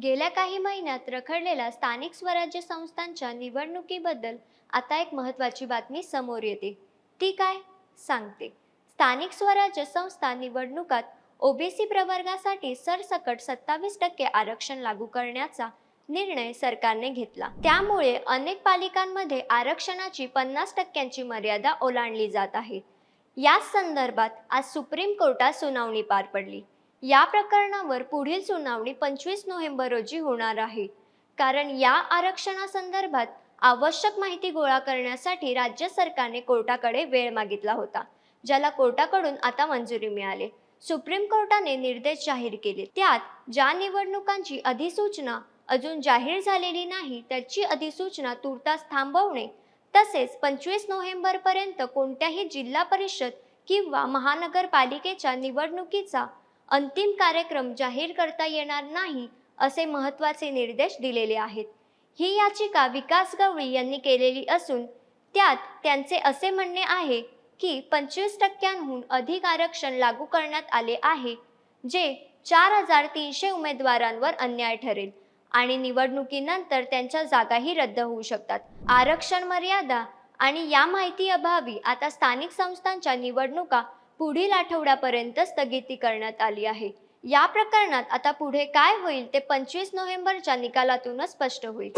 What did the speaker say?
गेल्या काही महिन्यात रखडलेल्या स्थानिक स्वराज्य संस्थांच्या निवडणुकीबद्दल आता एक महत्त्वाची बातमी समोर येते. ती काय? सांगते. स्थानिक स्वराज्य संस्था निवडणुकात ओबीसी प्रवर्गासाठी सरसकट 27% आरक्षण लागू करण्याचा निर्णय सरकारने घेतला. त्यामुळे अनेक पालिकांमध्ये आरक्षणाची 50%ची मर्यादा ओलांडली जात आहे. याच संदर्भात आज सुप्रीम कोर्टात सुनावणी पार पडली. या प्रकरणावर पुढील सुनावणी 25 नोव्हेंबर रोजी होणार आहे. कारण या आरक्षणासंदर्भात आवश्यक माहिती गोळा करण्यासाठी राज्य सरकारने कोर्टाकडे वेळ मागितला होता, ज्याला कोर्टाकडून आता मंजुरी मिळाली. सुप्रीम कोर्टाने निर्देश जाहीर केले. त्यात ज्या निवडणुकांची अधिसूचना अजून जाहीर झालेली नाही त्याची अधिसूचना तूर्तास थांबवणे, तसेच 25 नोव्हेंबर पर्यंत कोणत्याही जिल्हा परिषद किंवा महानगरपालिकेच्या निवडणुकीचा अंतिम कार्यक्रम जाहीर करता येणार नाही, असे महत्त्वाचे निर्देश दिलेले आहेत. ही याचिका विकास गवळी यांनी केलेली असून त्यात त्यांचे असे म्हणणे आहे की 25%हून अधिक आरक्षण लागू करण्यात आले आहे, जे 4300 उमेदवारांवर अन्याय ठरेल आणि निवडणुकीनंतर त्यांच्या जागाही रद्द होऊ शकतात. आरक्षण मर्यादा आणि या माहिती अभावी आता स्थानिक संस्थांच्या निवडणुका पुढील आठवड्यापर्यंत स्थगिती करण्यात आली आहे. या प्रकरणात आता पुढे काय होईल ते 25 नोव्हेंबरच्या निकालातूनच स्पष्ट होईल.